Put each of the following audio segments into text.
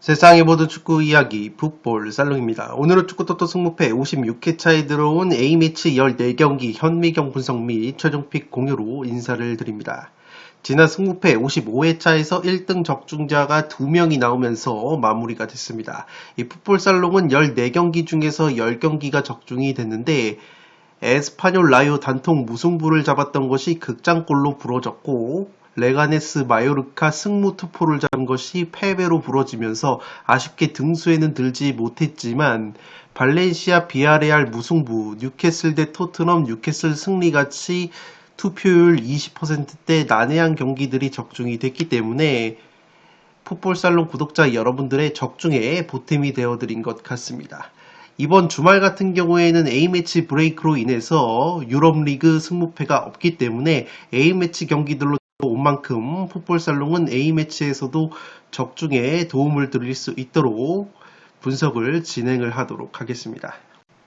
세상의 모든 축구 이야기 풋볼 살롱입니다. 오늘은 축구토토 승무패 56회차에 들어온 A매치 14경기 현미경 분석 및 최종픽 공유로 인사를 드립니다. 지난 승무패 55회차에서 1등 적중자가 2명이 나오면서 마무리가 됐습니다. 이 풋볼 살롱은 14경기 중에서 10경기가 적중이 됐는데 에스파뇰 라요 단통 무승부를 잡았던 것이 극장골로 부러졌고 레가네스 마요르카 승무 투포를 잡은 것이 패배로 부러지면서 아쉽게 등수에는 들지 못했지만 발렌시아 비아레알 무승부, 뉴캐슬 대 토트넘 뉴캐슬 승리같이 투표율 20%대 난해한 경기들이 적중이 됐기 때문에 풋볼살롱 구독자 여러분들의 적중에 보탬이 되어드린 것 같습니다. 이번 주말 같은 경우에는 A매치 브레이크로 인해서 유럽리그 승무패가 없기 때문에 A매치 경기들로 온 만큼 풋볼살롱은 A매치에서도 적중에 도움을 드릴 수 있도록 분석을 진행을 하도록 하겠습니다.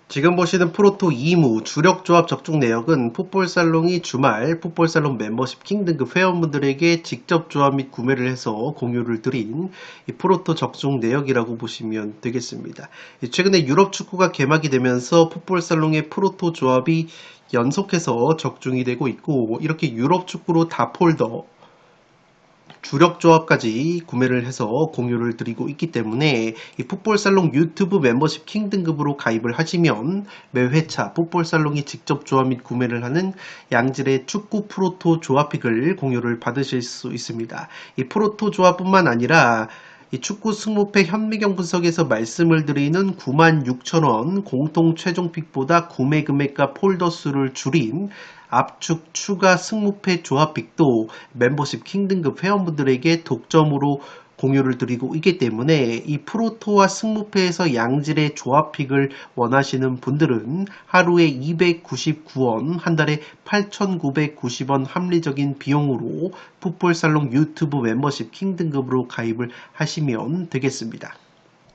지금 보시는 프로토 2무 주력 조합 적중 내역은 풋볼살롱이 주말 풋볼살롱 멤버십 킹 등급 회원분들에게 직접 조합 및 구매를 해서 공유를 드린 이 프로토 적중 내역이라고 보시면 되겠습니다. 최근에 유럽 축구가 개막이 되면서 풋볼살롱의 프로토 조합이 연속해서 적중이 되고 있고 이렇게 유럽 축구로 다 폴더 주력 조합까지 구매를 해서 공유를 드리고 있기 때문에 이 풋볼살롱 유튜브 멤버십 킹 등급으로 가입을 하시면 매 회차 풋볼살롱이 직접 조합 및 구매를 하는 양질의 축구 프로토 조합픽을 공유를 받으실 수 있습니다. 이 프로토 조합뿐만 아니라 이 축구 승무패 현미경 분석에서 말씀을 드리는 96,000원 공통 최종픽보다 구매 금액과 폴더 수를 줄인 압축 추가 승무패 조합픽도 멤버십 킹 등급 회원분들에게 독점으로 공유를 드리고 있기 때문에 이 프로토와 승무패에서 양질의 조합픽을 원하시는 분들은 하루에 299원, 한 달에 8,990원 합리적인 비용으로 풋볼살롱 유튜브 멤버십 킹 등급으로 가입을 하시면 되겠습니다.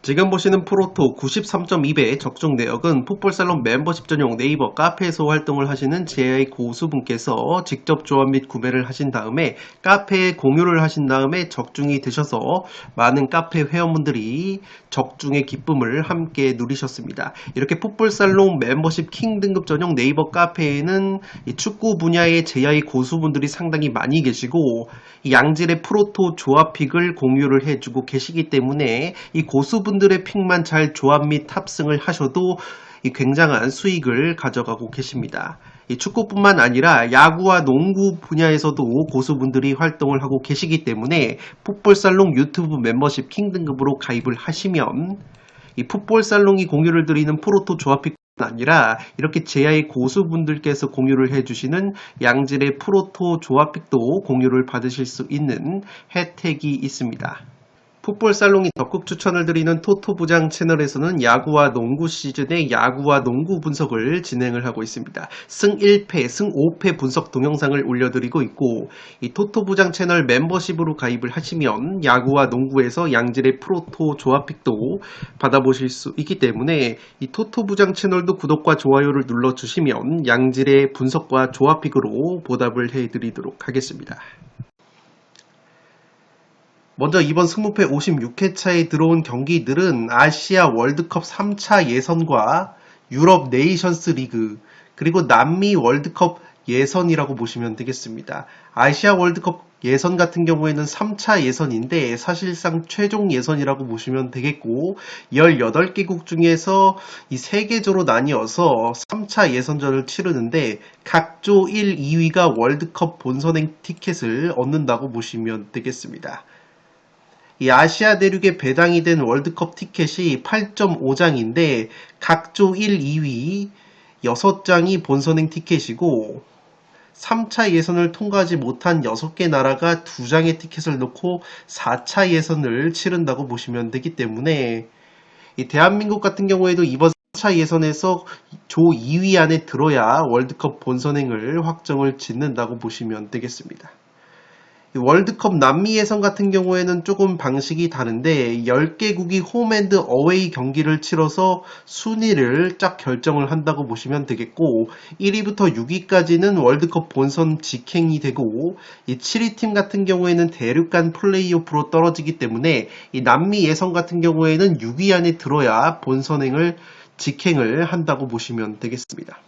지금 보시는 프로토 93.2배 적중 내역은 풋볼살롱 멤버십 전용 네이버 카페에서 활동을 하시는 제아의 고수분께서 직접 조합 및 구매를 하신 다음에 카페에 공유를 하신 다음에 적중이 되셔서 많은 카페 회원분들이 적중의 기쁨을 함께 누리셨습니다. 이렇게 풋볼살롱 멤버십 킹 등급 전용 네이버 카페에는 이 축구 분야의 제아의 고수분들이 상당히 많이 계시고 이 양질의 프로토 조합픽을 공유를 해주고 계시기 때문에 이 고수분 분들의 픽만 잘 조합 및 탑승을 하셔도 이 굉장한 수익을 가져가고 계십니다. 이 축구뿐만 아니라 야구와 농구 분야에서도 고수분들이 활동을 하고 계시기 때문에 풋볼살롱 유튜브 멤버십 킹 등급으로 가입을 하시면 이 풋볼살롱이 공유를 드리는 프로토 조합픽 아니라 이렇게 제아의 고수분들께서 공유를 해주시는 양질의 프로토 조합픽도 공유를 받으실 수 있는 혜택이 있습니다. 풋볼살롱이 적극 추천을 드리는 토토부장 채널에서는 야구와 농구 시즌의 야구와 농구 분석을 진행을 하고 있습니다. 승 1패, 승 5패 분석 동영상을 올려드리고 있고 이 토토부장 채널 멤버십으로 가입을 하시면 야구와 농구에서 양질의 프로토 조합픽도 받아보실 수 있기 때문에 이 토토부장 채널도 구독과 좋아요를 눌러주시면 양질의 분석과 조합픽으로 보답을 해드리도록 하겠습니다. 먼저 이번 승무패 56회차에 들어온 경기들은 아시아 월드컵 3차 예선과 유럽 네이션스 리그 그리고 남미 월드컵 예선이라고 보시면 되겠습니다. 아시아 월드컵 예선 같은 경우에는 3차 예선인데 사실상 최종 예선이라고 보시면 되겠고 18개국 중에서 이 3개조로 나뉘어서 3차 예선전을 치르는데 각 조 1, 2위가 월드컵 본선행 티켓을 얻는다고 보시면 되겠습니다. 이 아시아 대륙에 배당이 된 월드컵 티켓이 8.5장인데 각조 1, 2위 6장이 본선행 티켓이고 3차 예선을 통과하지 못한 6개 나라가 2장의 티켓을 놓고 4차 예선을 치른다고 보시면 되기 때문에 이 대한민국 같은 경우에도 이번 4차 예선에서 조 2위 안에 들어야 월드컵 본선행을 확정을 짓는다고 보시면 되겠습니다. 월드컵 남미 예선 같은 경우에는 조금 방식이 다른데 10개국이 홈앤드 어웨이 경기를 치러서 순위를 쫙 결정을 한다고 보시면 되겠고 1위부터 6위까지는 월드컵 본선 직행이 되고 이 7위 팀 같은 경우에는 대륙간 플레이오프로 떨어지기 때문에 이 남미 예선 같은 경우에는 6위 안에 들어야 본선행을 직행을 한다고 보시면 되겠습니다.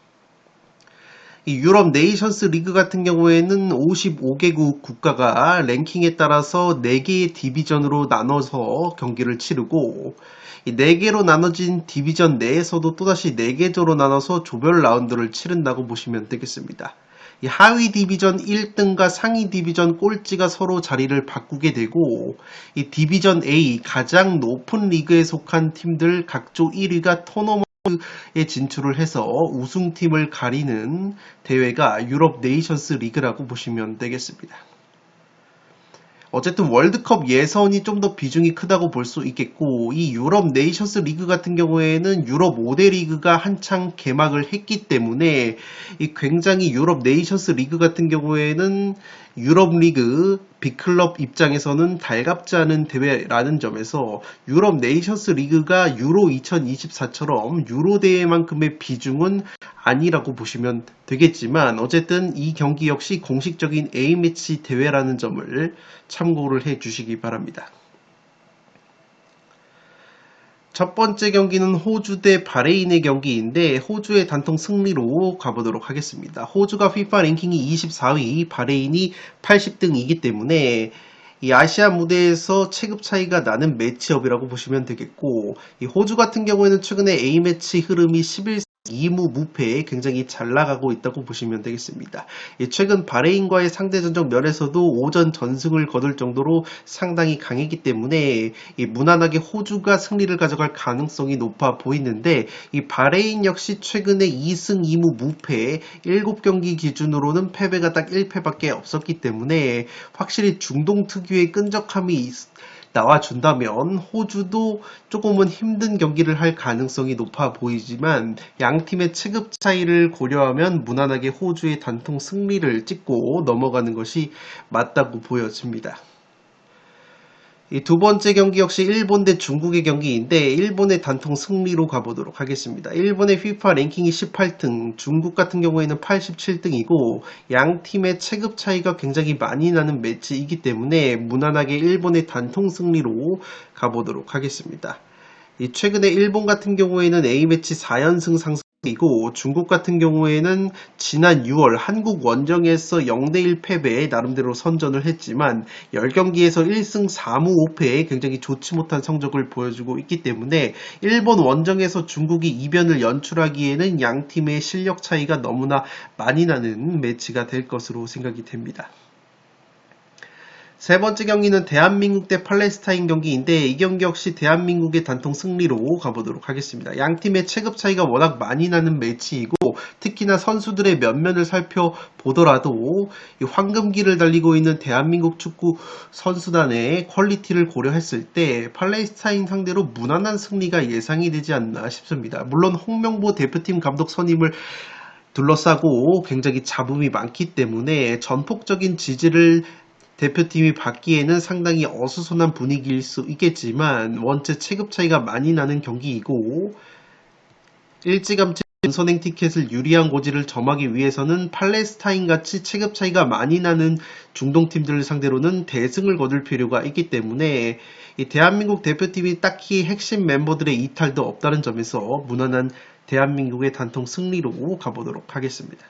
이 유럽 네이션스 리그 같은 경우에는 55개국 국가가 랭킹에 따라서 4개의 디비전으로 나눠서 경기를 치르고 이 4개로 나눠진 디비전 내에서도 또다시 4개조로 나눠서 조별 라운드를 치른다고 보시면 되겠습니다. 이 하위 디비전 1등과 상위 디비전 꼴찌가 서로 자리를 바꾸게 되고 이 디비전 A 가장 높은 리그에 속한 팀들 각조 1위가 토너먼트에 진출을 해서 우승팀을 가리는 대회가 유럽 네이션스 리그라고 보시면 되겠습니다. 어쨌든 월드컵 예선이 좀 더 비중이 크다고 볼 수 있겠고 이 유럽 네이션스 리그 같은 경우에는 유럽 5대 리그가 한창 개막을 했기 때문에 이 굉장히 유럽 네이션스 리그 같은 경우에는 유럽 리그 빅클럽 입장에서는 달갑지 않은 대회라는 점에서 유럽 네이션스 리그가 유로 2024처럼 유로 대회만큼의 비중은 아니라고 보시면 되겠지만 어쨌든 이 경기 역시 공식적인 A매치 대회라는 점을 참고를 해 주시기 바랍니다. 첫 번째 경기는 호주 대 바레인의 경기인데 호주의 단통 승리로 가보도록 하겠습니다. 호주가 FIFA 랭킹이 24위, 바레인이 80등이기 때문에 이 아시아 무대에서 체급 차이가 나는 매치업이라고 보시면 되겠고 이 호주 같은 경우에는 최근에 A매치 흐름이 11승 2무 무패에 굉장히 잘 나가고 있다고 보시면 되겠습니다. 최근 바레인과의 상대전적 면에서도 오전 전승을 거둘 정도로 상당히 강했기 때문에 무난하게 호주가 승리를 가져갈 가능성이 높아 보이는데 이 바레인 역시 최근에 2승 2무 무패 7경기 기준으로는 패배가 딱 1패밖에 없었기 때문에 확실히 중동 특유의 끈적함이 나와준다면 호주도 조금은 힘든 경기를 할 가능성이 높아 보이지만 양 팀의 체급 차이를 고려하면 무난하게 호주의 단통 승리를 찍고 넘어가는 것이 맞다고 보여집니다. 이 두 번째 경기 역시 일본 대 중국의 경기인데 일본의 단통 승리로 가보도록 하겠습니다. 일본의 FIFA 랭킹이 18등, 중국 같은 경우에는 87등이고 양 팀의 체급 차이가 굉장히 많이 나는 매치이기 때문에 무난하게 일본의 단통 승리로 가보도록 하겠습니다. 최근에 일본 같은 경우에는 A매치 4연승 상승이고 중국 같은 경우에는 지난 6월 한국 원정에서 0대1 패배에 나름대로 선전을 했지만 10경기에서 1승 4무 5패에 굉장히 좋지 못한 성적을 보여주고 있기 때문에 일본 원정에서 중국이 이변을 연출하기에는 양 팀의 실력 차이가 너무나 많이 나는 매치가 될 것으로 생각이 됩니다. 세 번째 경기는 대한민국 대 팔레스타인 경기인데 이 경기 역시 대한민국의 단통 승리로 가보도록 하겠습니다. 양 팀의 체급 차이가 워낙 많이 나는 매치이고 특히나 선수들의 면면을 살펴보더라도 이 황금기를 달리고 있는 대한민국 축구 선수단의 퀄리티를 고려했을 때 팔레스타인 상대로 무난한 승리가 예상이 되지 않나 싶습니다. 물론 홍명보 대표팀 감독 선임을 둘러싸고 굉장히 잡음이 많기 때문에 전폭적인 지지를 대표팀이 받기에는 상당히 어수선한 분위기일 수 있겠지만 원체 체급 차이가 많이 나는 경기이고 일찌감치 본선행 티켓을 유리한 고지를 점하기 위해서는 팔레스타인 같이 체급 차이가 많이 나는 중동팀들을 상대로는 대승을 거둘 필요가 있기 때문에 이 대한민국 대표팀이 딱히 핵심 멤버들의 이탈도 없다는 점에서 무난한 대한민국의 단통 승리로 가보도록 하겠습니다.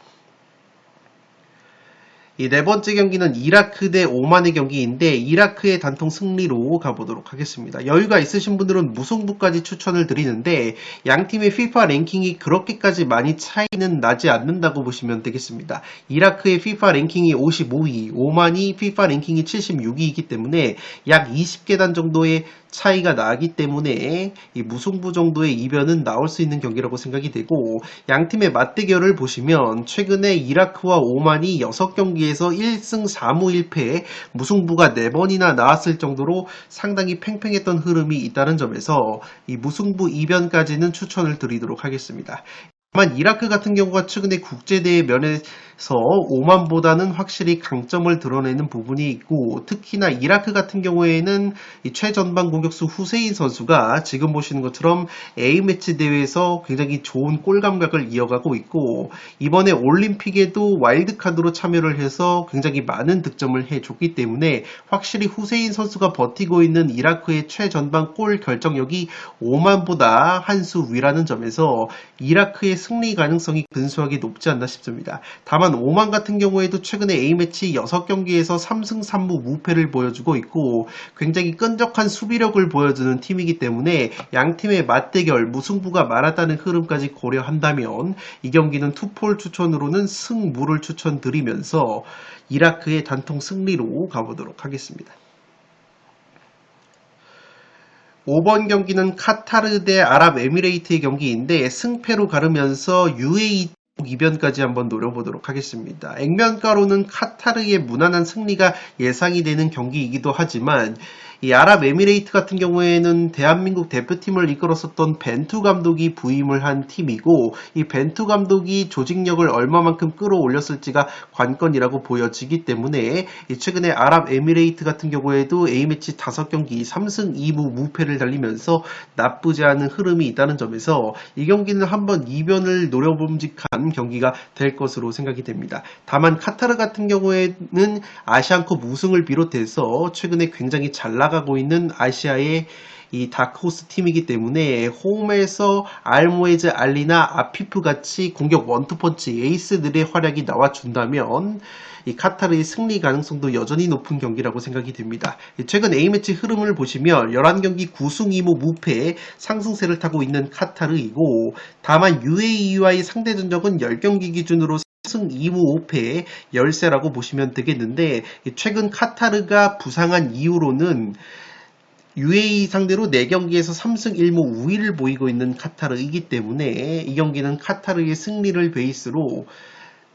이 네 번째 경기는 이라크 대 오만의 경기인데 이라크의 단통 승리로 가보도록 하겠습니다. 여유가 있으신 분들은 무승부까지 추천을 드리는데 양 팀의 FIFA 랭킹이 그렇게까지 많이 차이는 나지 않는다고 보시면 되겠습니다. 이라크의 FIFA 랭킹이 55위, 오만이 FIFA 랭킹이 76위이기 때문에 약 20계단 정도의 차이가 나기 때문에 이 무승부 정도의 이변은 나올 수 있는 경기라고 생각이 되고 양 팀의 맞대결을 보시면 최근에 이라크와 오만이 6경기에서 1승 4무 1패 무승부가 4번이나 나왔을 정도로 상당히 팽팽했던 흐름이 있다는 점에서 이 무승부 이변까지는 추천을 드리도록 하겠습니다. 다만 이라크 같은 경우가 최근에 국제대회 면에서 오만보다는 확실히 강점을 드러내는 부분이 있고 특히나 이라크 같은 경우에는 이 최전방 공격수 후세인 선수가 지금 보시는 것처럼 A매치 대회에서 굉장히 좋은 골 감각을 이어가고 있고 이번에 올림픽에도 와일드카드로 참여를 해서 굉장히 많은 득점을 해줬기 때문에 확실히 후세인 선수가 버티고 있는 이라크의 최전방 골 결정력이 오만보다 한 수 위라는 점에서 이라크의 승리 가능성이 근소하게 높지 않나 싶습니다. 다만 오만 같은 경우에도 최근에 A매치 6경기에서 3승 3무 무패를 보여주고 있고 굉장히 끈적한 수비력을 보여주는 팀이기 때문에 양팀의 맞대결 무승부가 많았다는 흐름까지 고려한다면 이 경기는 투폴 추천으로는 승무를 추천드리면서 이라크의 단통 승리로 가보도록 하겠습니다. 5번 경기는 카타르 대 아랍에미레이트의 경기인데 승패로 가르면서 UAE 이변까지 한번 노려보도록 하겠습니다. 액면가로는 카타르의 무난한 승리가 예상이 되는 경기이기도 하지만 이 아랍에미레이트 같은 경우에는 대한민국 대표팀을 이끌었었던 벤투 감독이 부임을 한 팀이고 이 벤투 감독이 조직력을 얼마만큼 끌어올렸을지가 관건이라고 보여지기 때문에 최근에 아랍에미레이트 같은 경우에도 A매치 5경기 3승 2무 무패를 달리면서 나쁘지 않은 흐름이 있다는 점에서 이 경기는 한번 이변을 노려봄직한 경기가 될 것으로 생각이 됩니다. 다만 카타르 같은 경우에는 아시안컵 우승을 비롯해서 최근에 굉장히 잘 나가고 있는 아시아의 이 다크호스 팀이기 때문에 홈에서 알모에즈 알리나 아피프 같이 공격 원투펀치 에이스들의 활약이 나와준다면 이 카타르의 승리 가능성도 여전히 높은 경기라고 생각이 됩니다. 최근 A매치 흐름을 보시면 11경기 9승 2무 무패 상승세를 타고 있는 카타르이고 다만 UAE와의 상대 전적은 10경기 기준으로 3승 2무 5패 열세라고 보시면 되겠는데 최근 카타르가 부상한 이후로는 UAE 상대로 4경기에서 3승 1무 우위를 보이고 있는 카타르이기 때문에 이 경기는 카타르의 승리를 베이스로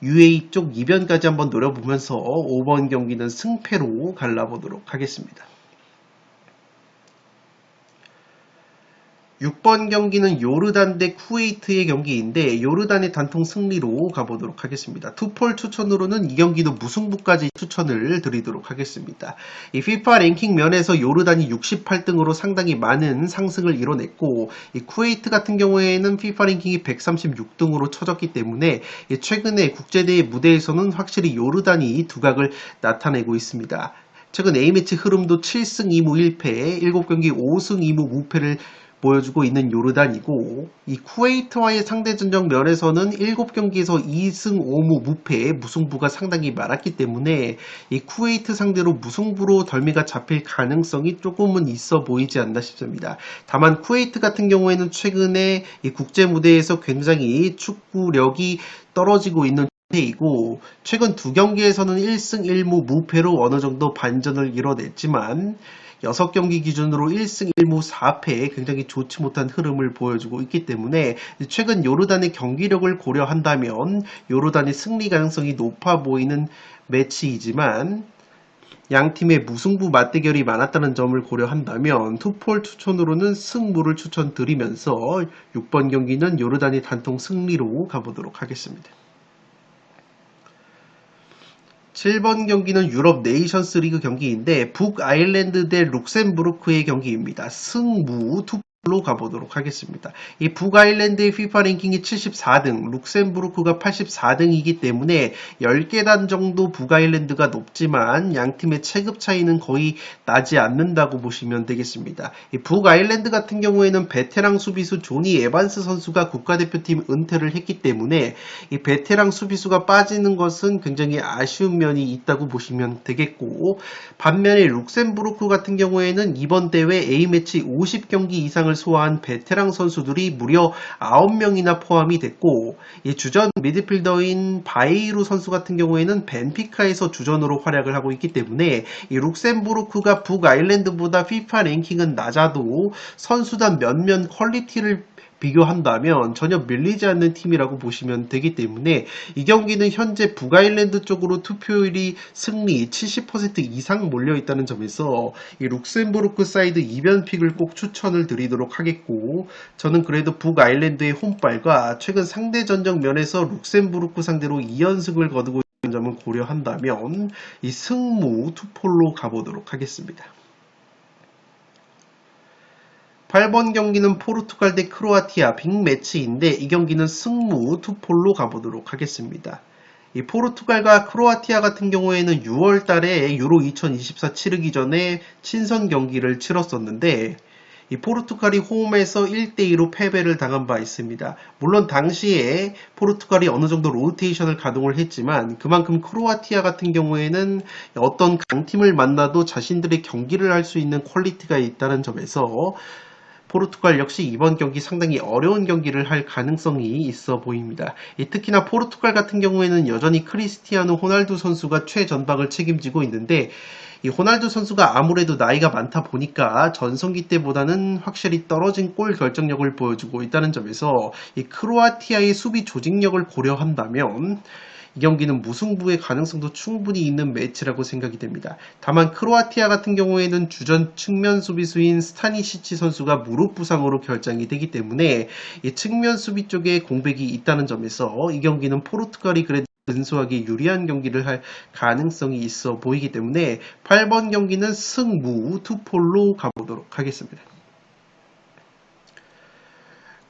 UAE 쪽 이변까지 한번 노려보면서 5번 경기는 승패로 갈라보도록 하겠습니다. 6번 경기는 요르단 대 쿠웨이트의 경기인데 요르단의 단통 승리로 가보도록 하겠습니다. 투폴 추천으로는 이 경기도 무승부까지 추천을 드리도록 하겠습니다. 이 FIFA 랭킹 면에서 요르단이 68등으로 상당히 많은 상승을 이뤄냈고 이 쿠웨이트 같은 경우에는 FIFA 랭킹이 136등으로 쳐졌기 때문에 최근에 국제대회 무대에서는 확실히 요르단이 두각을 나타내고 있습니다. 최근 A매치 흐름도 7승 2무 1패, 7경기 5승 2무 무패를 보여주고 있는 요르단이고 이 쿠웨이트와의 상대전적 면에서는 7경기에서 2승 5무 무패 무승부가 상당히 많았기 때문에 이 쿠웨이트 상대로 무승부로 덜미가 잡힐 가능성이 조금은 있어 보이지 않나 싶습니다. 다만 쿠웨이트 같은 경우에는 최근에 이 국제 무대에서 굉장히 축구력이 떨어지고 있는 이고 최근 2경기에서는 1승 1무 무패로 어느 정도 반전을 이뤄냈지만 6경기 기준으로 1승 1무 4패 굉장히 좋지 못한 흐름을 보여주고 있기 때문에 최근 요르단의 경기력을 고려한다면 요르단의 승리 가능성이 높아 보이는 매치이지만 양팀의 무승부 맞대결이 많았다는 점을 고려한다면 투폴 추천으로는 승무를 추천드리면서 6번 경기는 요르단의 단통 승리로 가보도록 하겠습니다. 7번 경기는 유럽 네이션스 리그 경기인데 북아일랜드 대 룩셈부르크의 경기입니다. 승무 로 가보도록 하겠습니다. 이 북아일랜드의 FIFA 랭킹이 74등, 룩셈부르크가 84등이기 때문에 10계단 정도 북아일랜드가 높지만 양 팀의 체급 차이는 거의 나지 않는다고 보시면 되겠습니다. 이 북아일랜드 같은 경우에는 베테랑 수비수 조니 에반스 선수가 국가대표팀 은퇴를 했기 때문에 이 베테랑 수비수가 빠지는 것은 굉장히 아쉬운 면이 있다고 보시면 되겠고, 반면에 룩셈부르크 같은 경우에는 이번 대회 A매치 50경기 이상을 소화한 베테랑 선수들이 무려 9명이나 포함이 됐고, 이 주전 미드필더인 바이루 선수 같은 경우에는 벤피카에서 주전으로 활약을 하고 있기 때문에 이 룩셈부르크가 북아일랜드보다 FIFA 랭킹은 낮아도 선수단 면면 퀄리티를 비교한다면 전혀 밀리지 않는 팀이라고 보시면 되기 때문에 이 경기는 현재 북아일랜드 쪽으로 투표율이 승리 70% 이상 몰려있다는 점에서 이 룩셈부르크 사이드 이변픽을 꼭 추천을 드리도록 하겠고, 저는 그래도 북아일랜드의 홈빨과 최근 상대 전적 면에서 룩셈부르크 상대로 2연승을 거두고 있는 점을 고려한다면 이 승무 투폴로 가보도록 하겠습니다. 8번 경기는 포르투갈 대 크로아티아 빅매치인데 이 경기는 승무 투폴로 가보도록 하겠습니다. 이 포르투갈과 크로아티아 같은 경우에는 6월 달에 유로 2024 치르기 전에 친선 경기를 치렀었는데 이 포르투갈이 홈에서 1대2로 패배를 당한 바 있습니다. 물론 당시에 포르투갈이 어느 정도 로테이션을 가동을 했지만 그만큼 크로아티아 같은 경우에는 어떤 강팀을 만나도 자신들의 경기를 할 수 있는 퀄리티가 있다는 점에서 포르투갈 역시 이번 경기 상당히 어려운 경기를 할 가능성이 있어 보입니다. 특히나 포르투갈 같은 경우에는 여전히 크리스티아노 호날두 선수가 최전방을 책임지고 있는데 이 호날두 선수가 아무래도 나이가 많다 보니까 전성기 때보다는 확실히 떨어진 골 결정력을 보여주고 있다는 점에서 이 크로아티아의 수비 조직력을 고려한다면 이 경기는 무승부의 가능성도 충분히 있는 매치라고 생각이 됩니다. 다만 크로아티아 같은 경우에는 주전 측면 수비수인 스타니시치 선수가 무릎 부상으로 결장이 되기 때문에 이 측면 수비 쪽에 공백이 있다는 점에서 이 경기는 포르투갈이 그래도 근소하게 유리한 경기를 할 가능성이 있어 보이기 때문에 8번 경기는 승무 투폴로 가보도록 하겠습니다.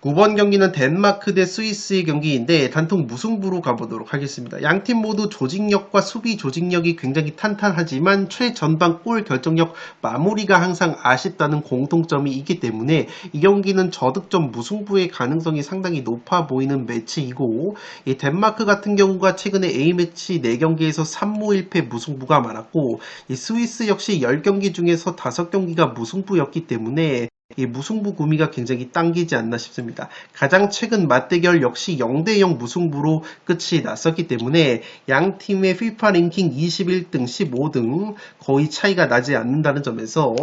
9번 경기는 덴마크 대 스위스의 경기인데 단통 무승부로 가보도록 하겠습니다. 양팀 모두 조직력과 수비 조직력이 굉장히 탄탄하지만 최전방 골 결정력 마무리가 항상 아쉽다는 공통점이 있기 때문에 이 경기는 저득점 무승부의 가능성이 상당히 높아 보이는 매치이고, 이 덴마크 같은 경우가 최근에 A매치 4경기에서 3무 1패 무승부가 많았고 이 스위스 역시 10경기 중에서 5경기가 무승부였기 때문에 이 무승부 구미가 굉장히 당기지 않나 싶습니다. 가장 최근 맞대결 역시 0대0 무승부로 끝이 났었기 때문에 양 팀의 FIFA 랭킹 21등, 15등 거의 차이가 나지 않는다는 점에서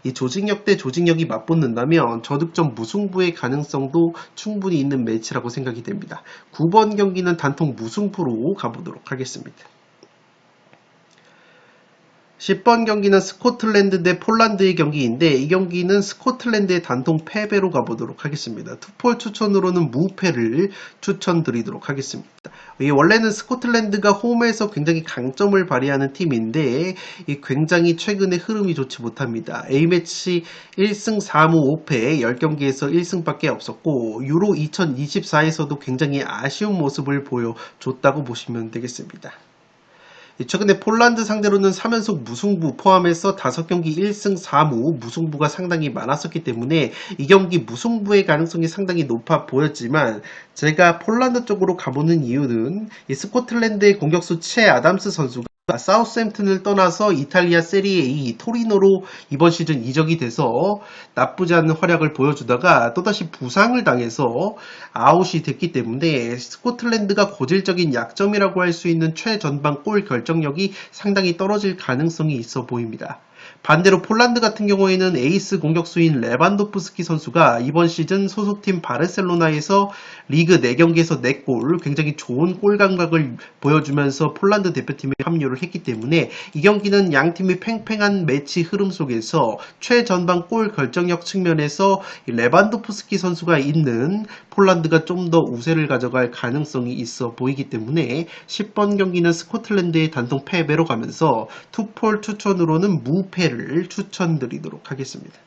이 조직력 대 조직력이 맞붙는다면 저득점 무승부의 가능성도 충분히 있는 매치라고 생각이 됩니다. 9번 경기는 단통 무승부로 가보도록 하겠습니다. 10번 경기는 스코틀랜드 대 폴란드의 경기인데 이 경기는 스코틀랜드의 단통 패배로 가보도록 하겠습니다. 투폴 추천으로는 무패를 추천드리도록 하겠습니다. 원래는 스코틀랜드가 홈에서 굉장히 강점을 발휘하는 팀인데 굉장히 최근에 흐름이 좋지 못합니다. A매치 1승 4무 5패 10경기에서 1승밖에 없었고 유로 2024에서도 굉장히 아쉬운 모습을 보여줬다고 보시면 되겠습니다. 최근에 폴란드 상대로는 3연속 무승부 포함해서 5경기 1승 4무 무승부가 상당히 많았었기 때문에 이 경기 무승부의 가능성이 상당히 높아 보였지만 제가 폴란드 쪽으로 가보는 이유는 이 스코틀랜드의 공격수 채 아담스 선수가 사우스햄튼을 떠나서 이탈리아 세리에 토리노로 이번 시즌 이적이 돼서 나쁘지 않은 활약을 보여주다가 또다시 부상을 당해서 아웃이 됐기 때문에 스코틀랜드가 고질적인 약점이라고 할 수 있는 최전방 골 결정력이 상당히 떨어질 가능성이 있어 보입니다. 반대로 폴란드 같은 경우에는 에이스 공격수인 레반도프스키 선수가 이번 시즌 소속팀 바르셀로나에서 리그 4경기에서 4골, 굉장히 좋은 골 감각을 보여주면서 폴란드 대표팀에 합류를 했기 때문에 이 경기는 양팀의 팽팽한 매치 흐름 속에서 최전방 골 결정력 측면에서 레반도프스키 선수가 있는 폴란드가 좀 더 우세를 가져갈 가능성이 있어 보이기 때문에 10번 경기는 스코틀랜드의 단통 패배로 가면서 투폴 추천으로는 무패를 추천드리도록 하겠습니다.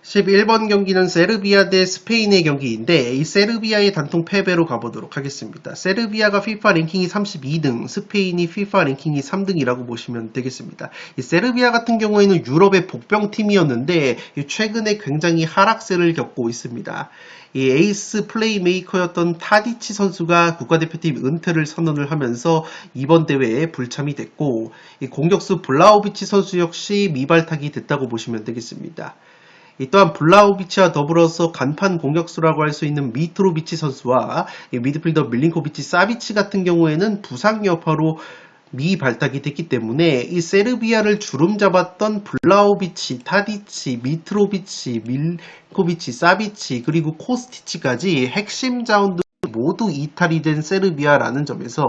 11번 경기는 세르비아 대 스페인의 경기인데 이 세르비아의 단통 패배로 가보도록 하겠습니다. 세르비아가 FIFA 랭킹이 32등, 스페인이 FIFA 랭킹이 3등이라고 보시면 되겠습니다. 이 세르비아 같은 경우에는 유럽의 복병팀이었는데 최근에 굉장히 하락세를 겪고 있습니다. 이 에이스 플레이메이커였던 타디치 선수가 국가대표팀 은퇴를 선언을 하면서 이번 대회에 불참이 됐고 이 공격수 블라우비치 선수 역시 미발탁이 됐다고 보시면 되겠습니다. 또한 블라우비치와 더불어서 간판 공격수라고 할 수 있는 미트로비치 선수와 미드필더 밀린코비치 사비치 같은 경우에는 부상 여파로 미발탁이 됐기 때문에 이 세르비아를 주름 잡았던 블라우비치, 타디치, 미트로비치, 밀코비치, 사비치 그리고 코스티치까지 핵심 자원들 모두 이탈이 된 세르비아라는 점에서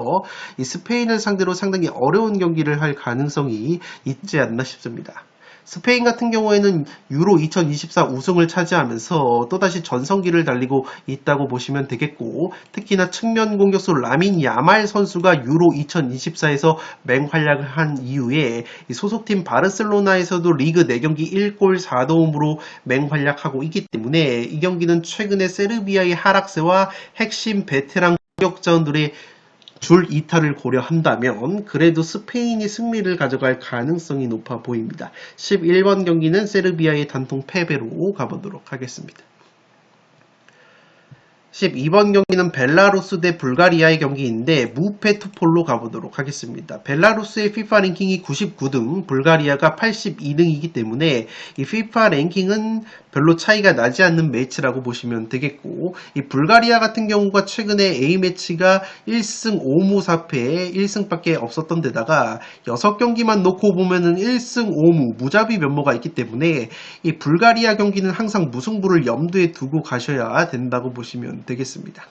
이 스페인을 상대로 상당히 어려운 경기를 할 가능성이 있지 않나 싶습니다. 스페인 같은 경우에는 유로 2024 우승을 차지하면서 또다시 전성기를 달리고 있다고 보시면 되겠고 특히나 측면 공격수 라민 야말 선수가 유로 2024에서 맹활약을 한 이후에 소속팀 바르셀로나에서도 리그 4경기 1골 4도움으로 맹활약하고 있기 때문에 이 경기는 최근에 세르비아의 하락세와 핵심 베테랑 공격자원들의 줄 이탈을 고려한다면 그래도 스페인이 승리를 가져갈 가능성이 높아 보입니다. 11번 경기는 세르비아의 단통 패배로 가보도록 하겠습니다. 12번 경기는 벨라루스 대 불가리아의 경기인데 무패 투폴로 가보도록 하겠습니다. 벨라루스의 FIFA 랭킹이 99등, 불가리아가 82등이기 때문에 이 FIFA 랭킹은 별로 차이가 나지 않는 매치라고 보시면 되겠고 이 불가리아 같은 경우가 최근에 A매치가 1승 5무 4패 1승밖에 없었던 데다가 6경기만 놓고 보면은 1승 5무 무자비 면모가 있기 때문에 이 불가리아 경기는 항상 무승부를 염두에 두고 가셔야 된다고 보시면 되겠습니다.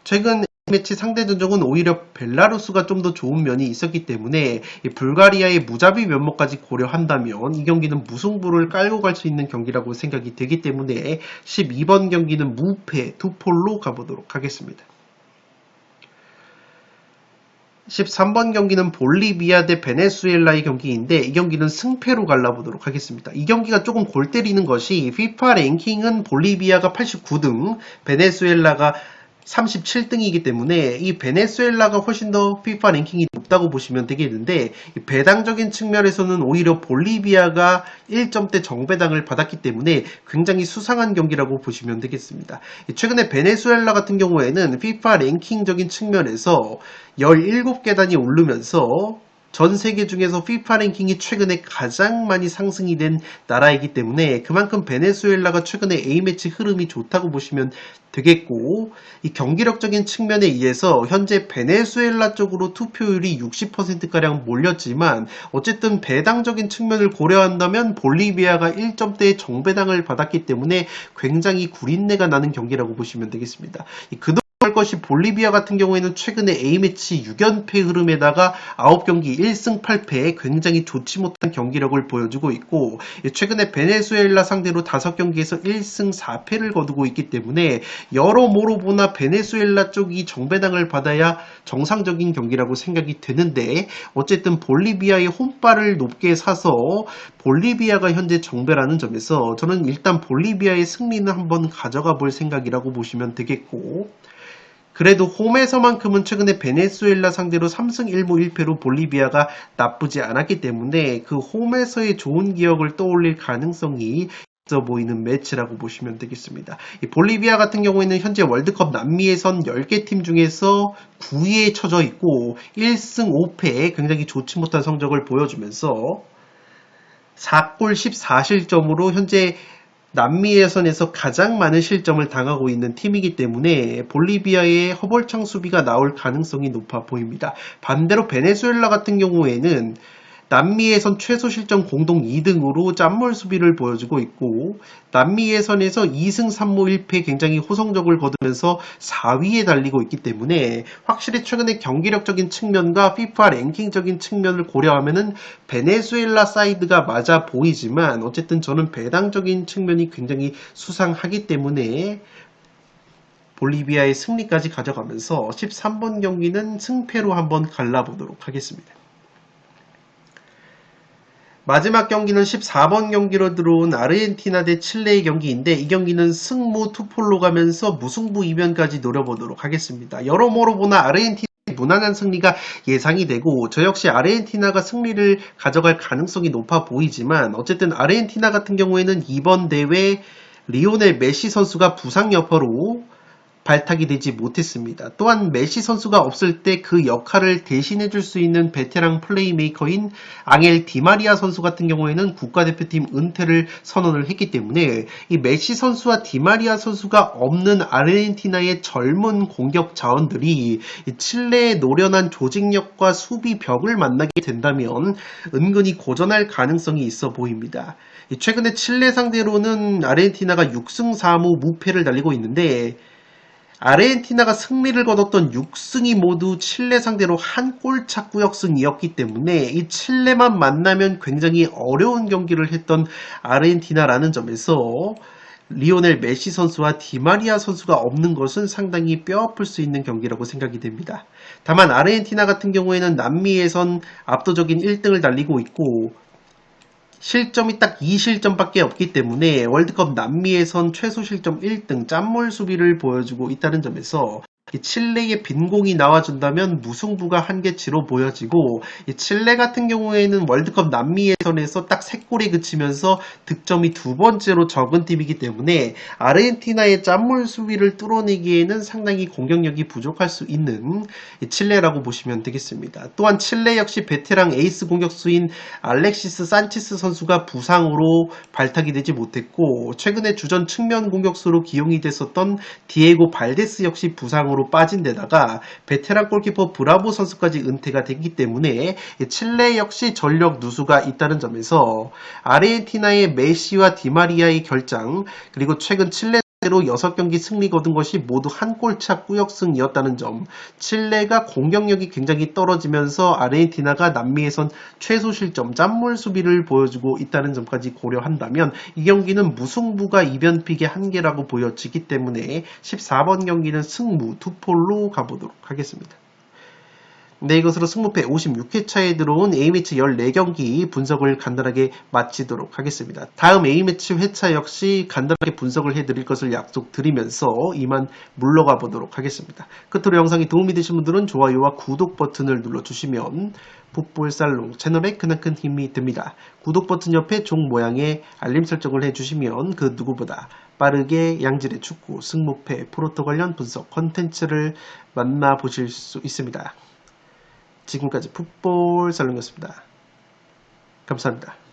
최근 매치 상대 전적은 오히려 벨라루스가 좀 더 좋은 면이 있었기 때문에 불가리아의 무자비 면모까지 고려한다면 이 경기는 무승부를 깔고 갈 수 있는 경기라고 생각이 되기 때문에 12번 경기는 무패 투폴로 가보도록 하겠습니다. 13번 경기는 볼리비아 대 베네수엘라의 경기인데 이 경기는 승패로 갈라보도록 하겠습니다. 이 경기가 조금 골 때리는 것이 FIFA 랭킹은 볼리비아가 89등, 베네수엘라가 37등이기 때문에 이 베네수엘라가 훨씬 더 FIFA 랭킹이 높다고 보시면 되겠는데 배당적인 측면에서는 오히려 볼리비아가 1점대 정배당을 받았기 때문에 굉장히 수상한 경기라고 보시면 되겠습니다. 최근에 베네수엘라 같은 경우에는 FIFA 랭킹적인 측면에서 17계단이 오르면서 전 세계 중에서 FIFA 랭킹이 최근에 가장 많이 상승이 된 나라이기 때문에 그만큼 베네수엘라가 최근에 A매치 흐름이 좋다고 보시면 되겠고 이 경기력적인 측면에 의해서 현재 베네수엘라 쪽으로 투표율이 60%가량 몰렸지만 어쨌든 배당적인 측면을 고려한다면 볼리비아가 1점대의 정배당을 받았기 때문에 굉장히 구린내가 나는 경기라고 보시면 되겠습니다. 것이 볼리비아 같은 경우에는 최근에 A매치 6연패 흐름에다가 9경기 1승 8패 굉장히 좋지 못한 경기력을 보여주고 있고 최근에 베네수엘라 상대로 5경기에서 1승 4패를 거두고 있기 때문에 여러모로 보나 베네수엘라 쪽이 정배당을 받아야 정상적인 경기라고 생각이 되는데 어쨌든 볼리비아의 홈발을 높게 사서 볼리비아가 현재 정배라는 점에서 저는 일단 볼리비아의 승리는 한번 가져가 볼 생각이라고 보시면 되겠고 그래도 홈에서만큼은 최근에 베네수엘라 상대로 3승 1무 1패로 볼리비아가 나쁘지 않았기 때문에 그 홈에서의 좋은 기억을 떠올릴 가능성이 있어 보이는 매치라고 보시면 되겠습니다. 이 볼리비아 같은 경우에는 현재 월드컵 남미에선 10개 팀 중에서 9위에 처져 있고 1승 5패에 굉장히 좋지 못한 성적을 보여주면서 4골 14실점으로 현재 남미 예선에서 가장 많은 실점을 당하고 있는 팀이기 때문에 볼리비아의 허벌창 수비가 나올 가능성이 높아 보입니다. 반대로 베네수엘라 같은 경우에는 남미 예선 최소 실점 공동 2등으로 짠물 수비를 보여주고 있고 남미 예선에서 2승 3무 1패 굉장히 호성적을 거두면서 4위에 달리고 있기 때문에 확실히 최근에 경기력적인 측면과 FIFA 랭킹적인 측면을 고려하면은 베네수엘라 사이드가 맞아 보이지만 어쨌든 저는 배당적인 측면이 굉장히 수상하기 때문에 볼리비아의 승리까지 가져가면서 13번 경기는 승패로 한번 갈라보도록 하겠습니다. 마지막 경기는 14번 경기로 들어온 아르헨티나 대 칠레의 경기인데 이 경기는 승무 투폴로 가면서 무승부 이변까지 노려보도록 하겠습니다. 여러모로 보나 아르헨티나의 무난한 승리가 예상이 되고 저 역시 아르헨티나가 승리를 가져갈 가능성이 높아 보이지만 어쨌든 아르헨티나 같은 경우에는 이번 대회 리오넬 메시 선수가 부상 여파로 발탁이 되지 못했습니다. 또한 메시 선수가 없을 때 그 역할을 대신해 줄 수 있는 베테랑 플레이메이커인 앙헬 디마리아 선수 같은 경우에는 국가대표팀 은퇴를 선언을 했기 때문에 이 메시 선수와 디마리아 선수가 없는 아르헨티나의 젊은 공격 자원들이 칠레의 노련한 조직력과 수비 벽을 만나게 된다면 은근히 고전할 가능성이 있어 보입니다. 최근에 칠레 상대로는 아르헨티나가 6승 4무 무패를 달리고 있는데 아르헨티나가 승리를 거뒀던 6승이 모두 칠레 상대로 한 골차 구역승이었기 때문에 이 칠레만 만나면 굉장히 어려운 경기를 했던 아르헨티나라는 점에서 리오넬 메시 선수와 디마리아 선수가 없는 것은 상당히 뼈아플 수 있는 경기라고 생각이 됩니다. 다만 아르헨티나 같은 경우에는 남미에선 압도적인 1등을 달리고 있고 실점이 딱 2실점밖에 없기 때문에 월드컵 남미에선 최소 실점 1등 짠물 수비를 보여주고 있다는 점에서 칠레의 빈공이 나와준다면 무승부가 한계치로 보여지고 칠레 같은 경우에는 월드컵 남미 예선에서 딱 3골에 그치면서 득점이 두 번째로 적은 팀이기 때문에 아르헨티나의 짠물 수비를 뚫어내기에는 상당히 공격력이 부족할 수 있는 칠레라고 보시면 되겠습니다. 또한 칠레 역시 베테랑 에이스 공격수인 알렉시스 산체스 선수가 부상으로 발탁이 되지 못했고 최근에 주전 측면 공격수로 기용이 됐었던 디에고 발데스 역시 부상으로 빠진 데다가 베테랑 골키퍼 브라보 선수까지 은퇴가 됐기 때문에 칠레 역시 전력 누수가 있다는 점에서 아르헨티나의 메시와 디마리아의 결장 그리고 최근 칠레 로 6경기 승리 거둔 것이 모두 한 골차 꾸역승이었다는 점, 칠레가 공격력이 굉장히 떨어지면서 아르헨티나가 남미에선 최소 실점 짠물 수비를 보여주고 있다는 점까지 고려한다면 이 경기는 무승부가 이변픽의 한계라고 보여지기 때문에 14번 경기는 승무 투폴로 가보도록 하겠습니다. 네, 이것으로 승무패 56회차에 들어온 A매치 14경기 분석을 간단하게 마치도록 하겠습니다. 다음 A매치 회차 역시 간단하게 분석을 해드릴 것을 약속드리면서 이만 물러가 보도록 하겠습니다. 끝으로 영상이 도움이 되신 분들은 좋아요와 구독 버튼을 눌러주시면 풋볼살롱 채널에 크나큰 힘이 됩니다. 구독 버튼 옆에 종 모양의 알림 설정을 해주시면 그 누구보다 빠르게 양질의 축구, 승무패, 프로토 관련 분석 컨텐츠를 만나보실 수 있습니다. 지금까지 풋볼 살롱이었습니다. 감사합니다.